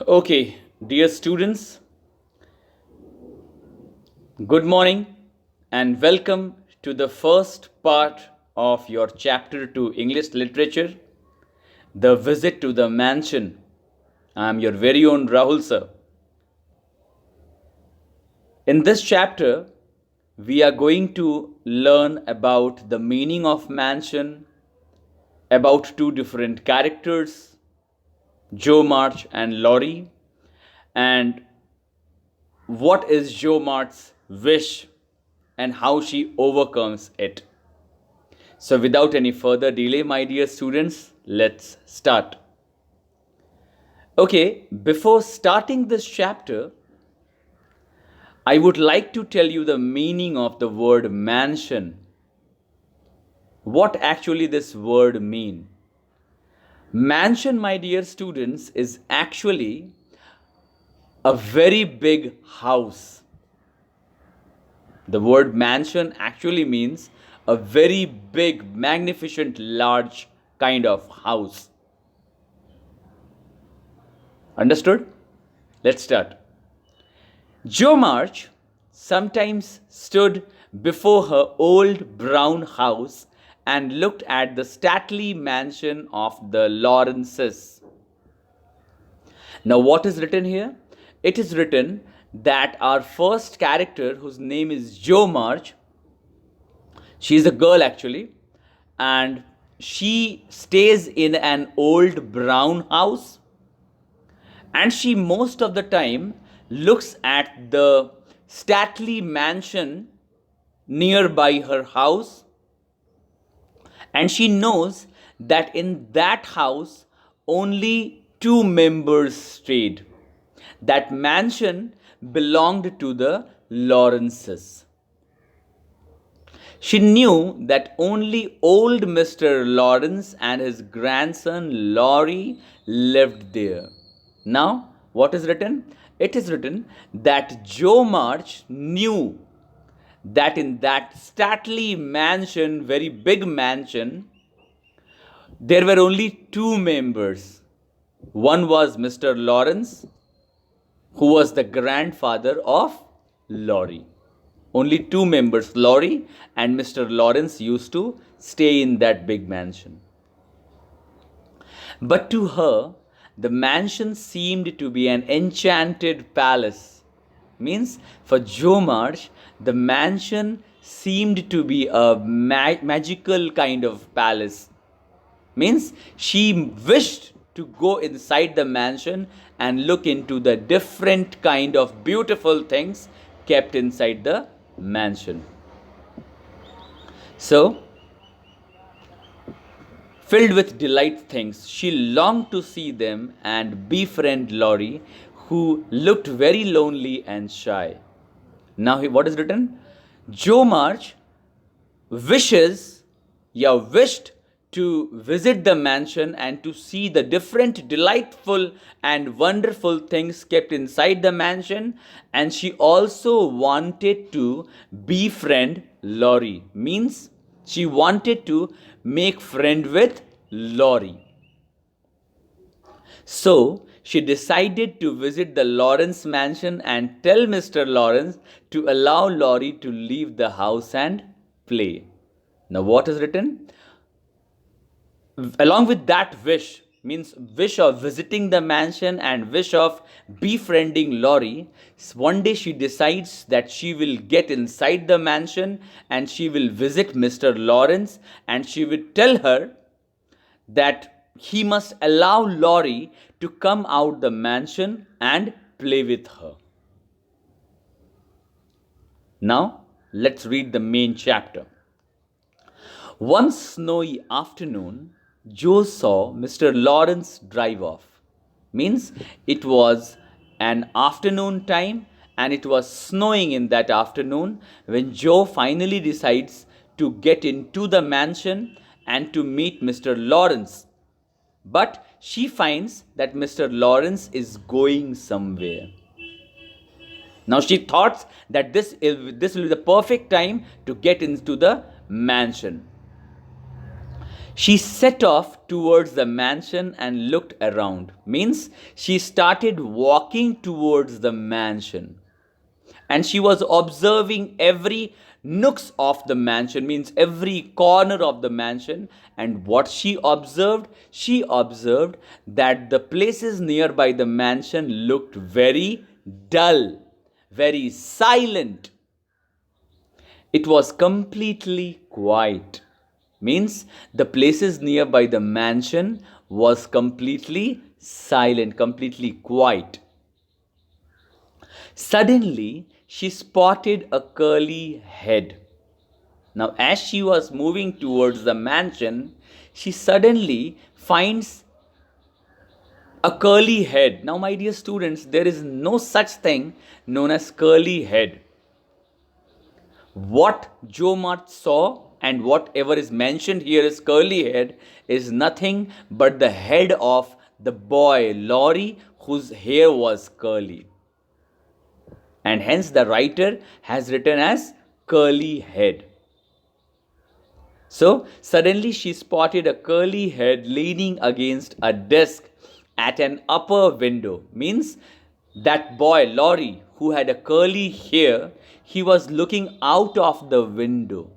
Okay, dear students, good morning and welcome to the first part of your chapter 2 English literature, The Visit to the Mansion. I am your very own Rahul sir. In this chapter, we are going to learn about the meaning of mansion, about two different characters, Joe March and Laurie, and what is Joe March's wish and how she overcomes it. So, without any further delay, my dear students, let's start. Okay, before starting this chapter, I would like to tell you the meaning of the word mansion. What actually this word mean? Mansion, my dear students, is actually a very big house. The word mansion actually means a very big, magnificent, large kind of house. Understood? Let's start. Jo March sometimes stood before her old brown house and looked at the stately mansion of the Lawrences. Now, what is written here? It is written that our first character, whose name is Jo March, she is a girl actually, and she stays in an old brown house, and she most of the time looks at the stately mansion nearby her house, and she knows that in that house only two members stayed. That mansion belonged to the Lawrences. She knew that only old Mr. Lawrence and his grandson Laurie lived there. Now, what is written? It is written that Jo March knew that in that stately mansion, very big mansion, there were only two members. One was Mr. Lawrence, who was the grandfather of Laurie. Only two members, Laurie and Mr. Lawrence, used to stay in that big mansion. But to her, the mansion seemed to be an enchanted palace. Means for Jo March, the mansion seemed to be a magical kind of palace. Means she wished to go inside the mansion and look into the different kind of beautiful things kept inside the mansion. So, filled with delight things, she longed to see them and befriend Laurie, who looked very lonely and shy. Now, what is written? Jo March wished to visit the mansion and to see the different delightful and wonderful things kept inside the mansion, and she also wanted to befriend Laurie. Means she wanted to make friend with Laurie. So she decided to visit the Lawrence mansion and tell Mr. Lawrence to allow Laurie to leave the house and play. Now, what is written? Along with that wish, means wish of visiting the mansion and wish of befriending Laurie, one day she decides that she will get inside the mansion and she will visit Mr. Lawrence, and she will tell her that he must allow Laurie to come out the mansion and play with her. Now, let's read the main chapter. One snowy afternoon, Joe saw Mr. Lawrence drive off. Means it was an afternoon time and it was snowing in that afternoon when Joe finally decides to get into the mansion and to meet Mr. Lawrence. But she finds that Mr. Lawrence is going somewhere. Now she thought that this will be the perfect time to get into the mansion. She set off towards the mansion and looked around. Means she started walking towards the mansion. And she was observing every nooks of the mansion, means every corner of the mansion. And what she observed that the places nearby the mansion looked very dull, very silent. It was completely quiet. Means the places nearby the mansion was completely silent, completely quiet. Suddenly, she spotted a curly head. Now, as she was moving towards the mansion, she suddenly finds a curly head. Now, my dear students, there is no such thing known as curly head. What Jo Mart saw and whatever is mentioned here as curly head is nothing but the head of the boy Laurie, whose hair was curly. And hence the writer has written as curly head. So suddenly she spotted a curly head leaning against a desk at an upper window. Means that boy Laurie, who had a curly hair, he was looking out of the window.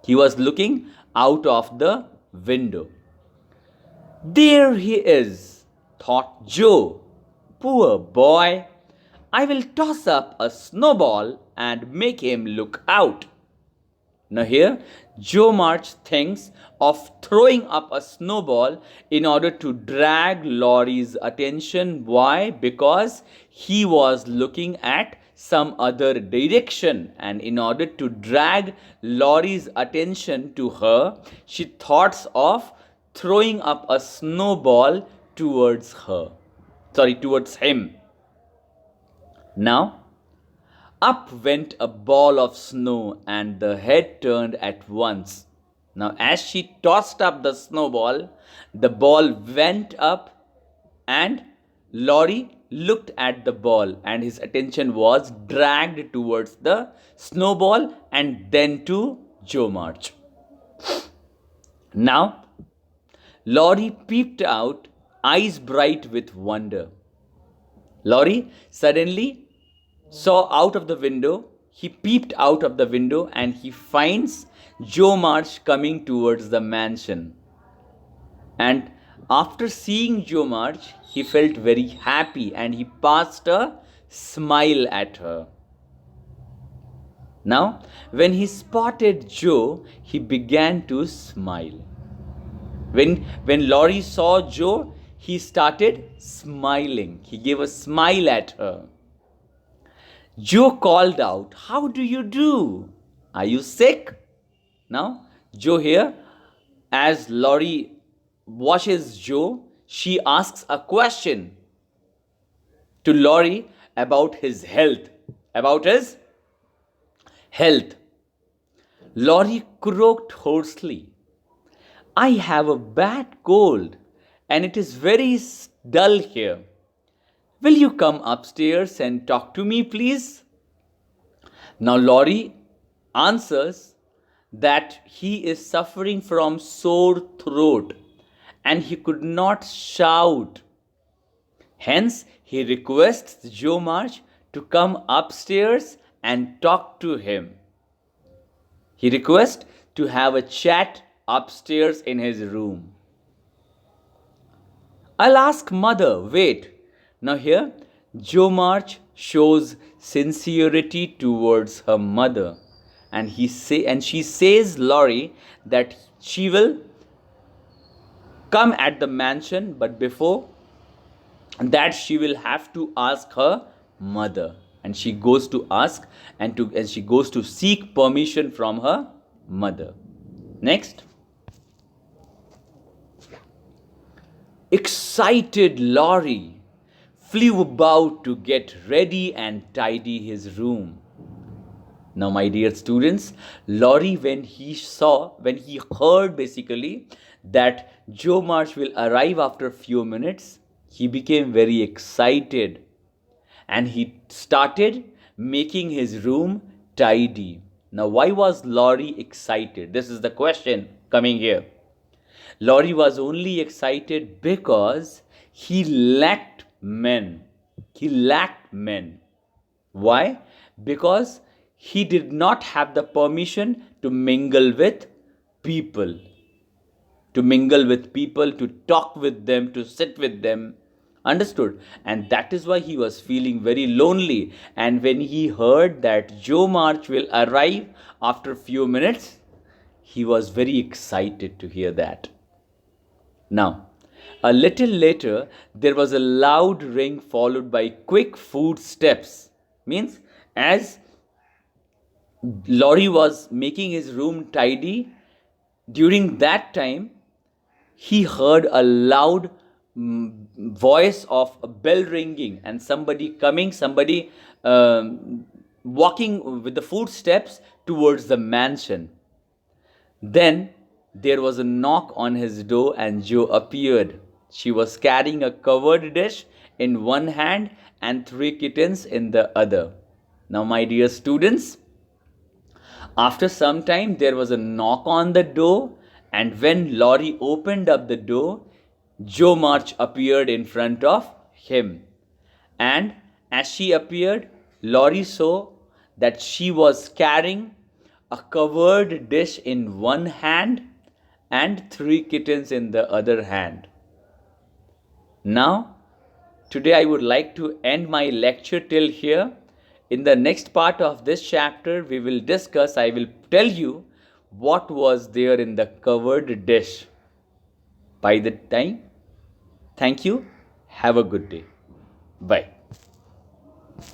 He was looking out of the window. There he is, thought Jo. Poor boy. I will toss up a snowball and make him look out. Now here, Jo March thinks of throwing up a snowball in order to drag Laurie's attention. Why? Because he was looking at some other direction, and in order to drag Laurie's attention to her, she thought of throwing up a snowball towards him. Now, up went a ball of snow and the head turned at once. Now, as she tossed up the snowball, the ball went up and Laurie looked at the ball and his attention was dragged towards the snowball and then to Jo March. Now, Laurie peeped out, eyes bright with wonder. Laurie suddenly saw out of the window, he peeped out of the window and he finds Jo March coming towards the mansion. And after seeing Jo March, he felt very happy and he passed a smile at her. Now, when he spotted Jo, he began to smile. When Laurie saw Jo, he started smiling. He gave a smile at her. Jo called out, "How do you do? Are you sick?" Now, Jo here, as Laurie watches Jo, she asks a question to Laurie about his health. Laurie croaked hoarsely, "I have a bad cold and it is very dull here. Will you come upstairs and talk to me, please?" Now, Laurie answers that he is suffering from sore throat and he could not shout. Hence, he requests Jo March to come upstairs and talk to him. He requests to have a chat upstairs in his room. "I'll ask mother, wait." Now here, Jo March shows sincerity towards her mother, and she says Laurie that she will come at the mansion, but before that she will have to ask her mother, and she goes to ask and she goes to seek permission from her mother. Next. Excited Laurie flew about to get ready and tidy his room. Now, my dear students, Laurie, when he heard basically that Jo March will arrive after a few minutes, he became very excited and he started making his room tidy. Now, why was Laurie excited? This is the question coming here. Laurie was only excited because he lacked men. He lacked men. Why? Because he did not have the permission to mingle with people. To mingle with people, to talk with them, to sit with them. Understood? And that is why he was feeling very lonely. And when he heard that Joe March will arrive after a few minutes, he was very excited to hear that. Now, a little later, there was a loud ring followed by quick footsteps. Means, as Laurie was making his room tidy, during that time, he heard a loud voice of a bell ringing and somebody coming, somebody walking with the footsteps towards the mansion. Then there was a knock on his door and Joe appeared. She was carrying a covered dish in one hand and 3 kittens in the other. Now, my dear students, after some time there was a knock on the door, and when Laurie opened up the door, Joe March appeared in front of him. And as she appeared, Laurie saw that she was carrying a covered dish in one hand and 3 kittens in the other hand. Now, today I would like to end my lecture till here. In the next part of this chapter, we will discuss, I will tell you what was there in the covered dish. By the time, thank you. Have a good day. Bye.